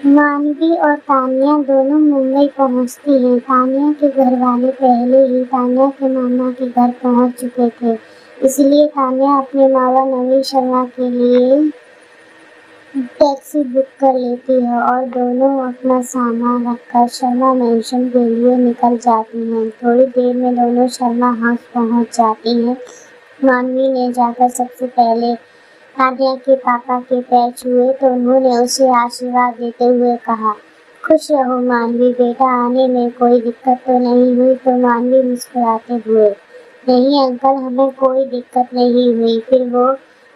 मानवी और तान्या दोनों मुंबई पहुंचती हैं। तान्या के घर वाले पहले ही तान्या के मामा के घर पहुंच चुके थे, इसलिए तान्या अपने मामा नवीन शर्मा के लिए टैक्सी बुक कर लेती है और दोनों अपना सामान रखकर शर्मा मैंशन के लिए निकल जाती हैं। थोड़ी देर में दोनों शर्मा हाउस पहुंच जाती हैं। मानवी ने जाकर सबसे पहले तान्या के पापा के पैर छुए तो उन्होंने उसे आशीर्वाद देते हुए कहा, खुश रहो मानवी बेटा, आने में कोई दिक्कत तो नहीं हुई? तो मानवी मुस्कुराते हुए, नहीं अंकल, हमें कोई दिक्कत नहीं हुई। फिर वो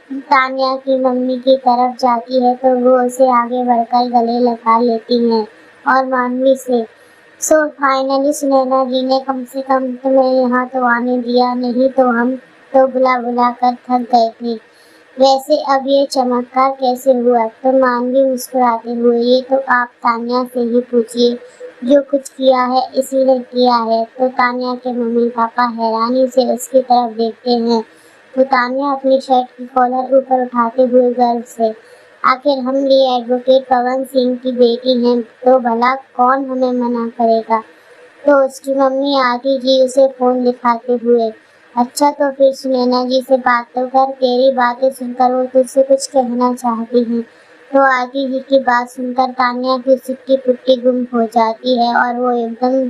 तान्या की मम्मी की तरफ जाती है तो वो उसे आगे बढ़कर गले लगा लेती हैं और मानवी से, सो फाइनली सुनैना जी ने कम से कम तुम्हें यहाँ तो आने दिया, नहीं तो हम तो बुला बुला कर थक गए थे। वैसे अब ये चमत्कार कैसे हुआ? तो मानवी मुस्कुराते हुए, ये तो आप तान्या से ही पूछिए, जो कुछ किया है इसी ने किया है। तो तान्या के मम्मी पापा हैरानी से उसकी तरफ देखते हैं तो तान्या अपनी शर्ट की कॉलर ऊपर उठाते हुए गर्व से, आखिर हम भी एडवोकेट पवन सिंह की बेटी हैं, तो भला कौन हमें मना करेगा। तो उसकी मम्मी आरती जी उसे फोन दिखाते हुए, अच्छा तो फिर सुनैना जी से बात तो कर, तेरी बातें सुनकर वो तुझसे कुछ कहना चाहती हैं। तो आरती जी की बात सुनकर तान्या की सिट्टी पुट्टी गुम हो जाती है और वो एकदम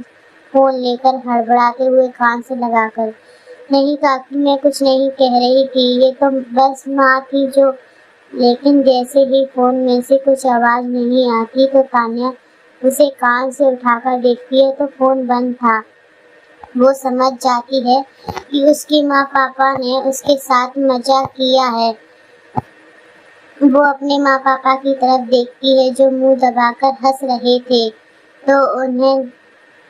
फोन लेकर हड़बड़ाते हुए कान से लगाकर, नहीं काकी, मैं कुछ नहीं कह रही थी, ये तो बस माँ थी जो। लेकिन जैसे ही फोन में से कुछ आवाज नहीं आती तो तान्या उसे कान से उठाकर देखती है तो फोन बंद था। वो समझ जाती है कि उसकी माँ पापा ने उसके साथ मजाक किया है। वो अपने माँ पापा की तरफ देखती है जो मुंह दबाकर हंस रहे थे, तो उन्हें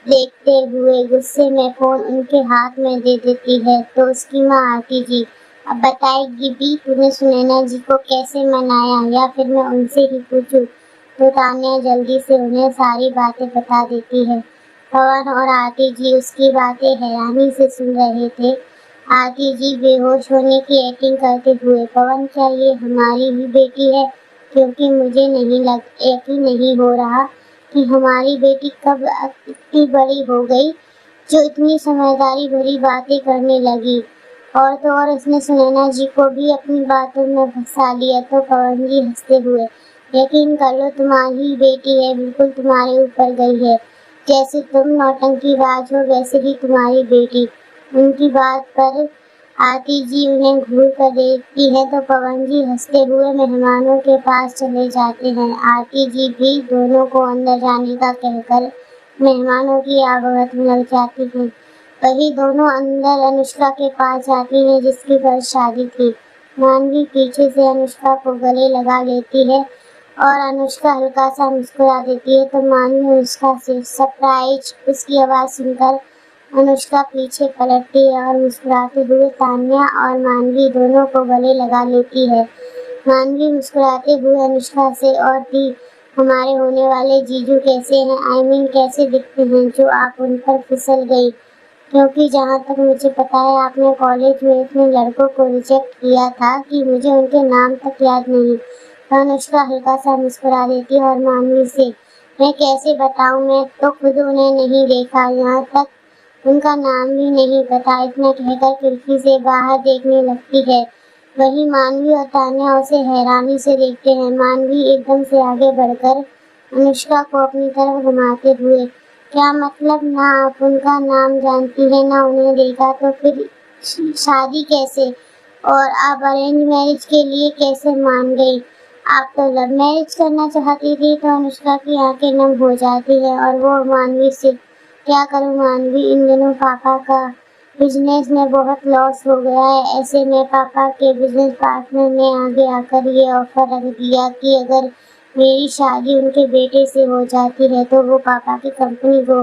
देखते हुए गुस्से में फोन उनके हाथ में दे देती है। तो उसकी माँ आरती जी, अब बताएगी भी तूने सुनैना जी को कैसे मनाया, या फिर मैं उनसे ही पूछूं? तो तान्या जल्दी से उन्हें सारी बातें बता देती है। पवन और आरती जी उसकी बातें हैरानी से सुन रहे थे। आरती जी बेहोश होने की एक्टिंग करते हुए, पवन क्या ये हमारी ही बेटी है? क्योंकि मुझे यकीन नहीं हो रहा कि हमारी बेटी कब इतनी बड़ी हो गई जो इतनी समझदारी भरी बातें करने लगी। और तो और उसने सुनैना जी को भी अपनी बातों में फंसा लिया। तो पवन जी हंसते हुए, यकीन कर लो तुम्हारी बेटी है, बिल्कुल तुम्हारे ऊपर गई है, जैसे तुम नौटंकीबाज हो वैसे ही तुम्हारी बेटी। उनकी बात पर आरती जी उन्हें घूर कर देखती है तो पवन जी हंसते हुए मेहमानों के पास चले जाते हैं। आरती जी भी दोनों को अंदर जाने का कहकर मेहमानों की आवागत में लग जाती हैं। वही दोनों अंदर अनुष्का के पास जाती हैं जिसकी कल शादी थी। मानवी पीछे से अनुष्का को गले लगा लेती है और अनुष्का हल्का सा मुस्कुरा देती है तो मानवी अनुष्का से सरप्राइज उसकी आवाज सुनकर अनुष्का पीछे पलटती है और मुस्कुराते हुए तान्या और मानवी दोनों को गले लगा लेती है। मानवी मुस्कुराते हुए अनुष्का से, और दी हमारे होने वाले जीजू कैसे हैं? आई मीन कैसे दिखते हैं जो आप उन पर फिसल गई? क्योंकि जहाँ तक मुझे पता है आपने कॉलेज में इतने लड़कों को रिजेक्ट किया था कि मुझे उनके नाम तक याद नहीं। तो अनुष्का हल्का सा मुस्कुरा देती है और मानवी से, मैं कैसे बताऊँ, मैं तो खुद उन्हें नहीं देखा, यहाँ तक उनका नाम भी नहीं पता। इतना कहकर खिड़की से बाहर देखने लगती है। वही मानवी और तान्या उसे हैरानी से देखते हैं। मानवी एकदम से आगे बढ़कर अनुष्का को अपनी तरफ घुमाते हुए, क्या मतलब, ना आप उनका नाम जानती है ना उन्हें देखा, तो फिर शादी कैसे? और आप अरेंज मैरिज के लिए कैसे मान गई? आप तो लव मैरिज करना चाहती थी। तो अनुष्का की आंखें नम हो जाती है और वो मानवी से, क्या करूं मानवी, इन दिनों पापा का बिजनेस में बहुत लॉस हो गया है। ऐसे में पापा के बिजनेस पार्टनर ने आगे आकर ये ऑफर रख दिया कि अगर मेरी शादी उनके बेटे से हो जाती है तो वो पापा की कंपनी को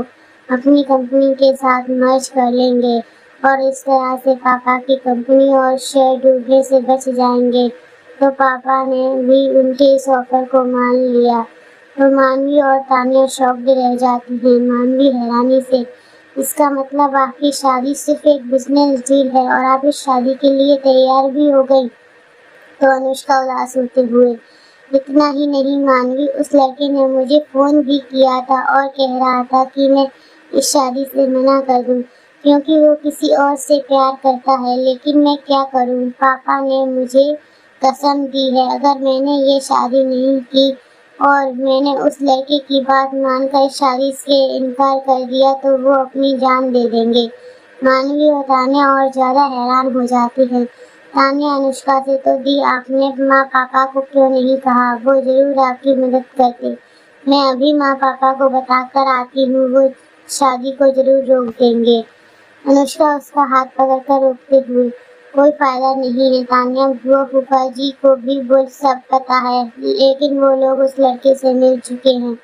अपनी कंपनी के साथ मर्ज कर लेंगे और इस तरह से पापा की कंपनी और शेयर डूबने से बच जाएंगे। तो पापा ने भी उनके इस ऑफर को मान लिया। तो मानवी और तान्या शॉक्ड रह जाती हैं। मानवी हैरानी से, इसका मतलब आपकी शादी सिर्फ एक बिजनेस डील है और आप इस शादी के लिए तैयार भी हो गई? तो अनुष्का उदास होते हुए, इतना ही नहीं मानवी, उस लड़के ने मुझे फोन भी किया था और कह रहा था कि मैं इस शादी से मना कर दूं क्योंकि वो किसी और से प्यार करता है। लेकिन मैं क्या करूं, पापा ने मुझे कसम दी है अगर मैंने ये शादी नहीं की और मैंने उस लड़के की बात मानकर शादी से इनकार कर दिया तो वो अपनी जान दे देंगे। मानवी और तान्या और ज्यादा हैरान हो जाती है। तान्या अनुष्का से तो दी आपने, माँ पापा को क्यों नहीं कहा, वो जरूर आपकी मदद करते। मैं अभी माँ पापा को बताकर आती हूँ, वो शादी को जरूर रोक देंगे। अनुष्का उसका हाथ पकड़कर रोकते हुए, कोई फायदा नहीं है तान्या, बुआ फूफा जी को भी वो सब पता है, लेकिन वो लोग उस लड़के से मिल चुके हैं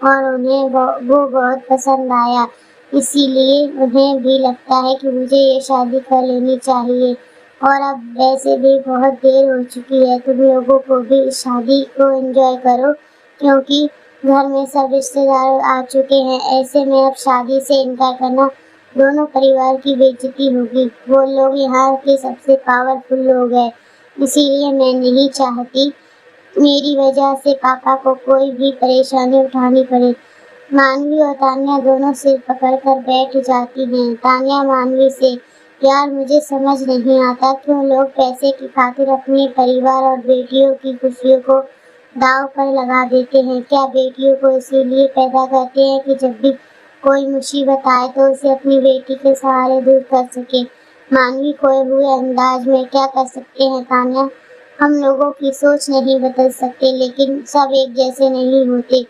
और उन्हें वो बहुत पसंद आया, इसीलिए उन्हें भी लगता है कि मुझे ये शादी कर लेनी चाहिए। और अब वैसे भी बहुत देर हो चुकी है, तुम लोगों को भी इस शादी को एंजॉय करो क्योंकि घर में सब रिश्तेदार आ चुके हैं। ऐसे में अब शादी से इनकार करना दोनों परिवार की बेइज्जती होगी। वो लोग यहाँ के सबसे पावरफुल लोग हैं, इसीलिए मैं नहीं चाहती मेरी वजह से पापा को कोई भी परेशानी उठानी पड़े। मानवी और तान्या दोनों सिर पकड़कर बैठ जाती हैं। तान्या मानवी से, यार मुझे समझ नहीं आता क्यों लोग पैसे की खातिर अपने परिवार और बेटियों की खुशियों को दांव पर लगा देते हैं। क्या बेटियों को इसीलिए पैदा करते हैं कि जब भी कोई मुसीबत आए तो उसे अपनी बेटी के सहारे दूर कर सके। मानवी खोए हुए अंदाज में, क्या कर सकते हैं तान्या, हम लोगों की सोच नहीं बदल सकते, लेकिन सब एक जैसे नहीं होते।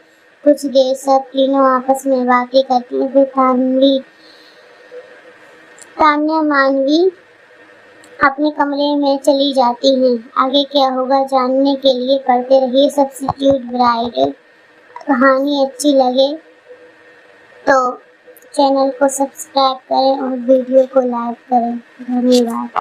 कुछ देर सब तीनों आपस में बातें करती हैं, फिर तान्या मानवी अपने कमरे में चली जाती हैं। आगे क्या होगा जानने के लिए पढ़ते रहिए सब्स्टिट्यूट ब्राइड। कहानी अच्छी लगे तो चैनल को सब्सक्राइब करें और वीडियो को लाइक करें। धन्यवाद।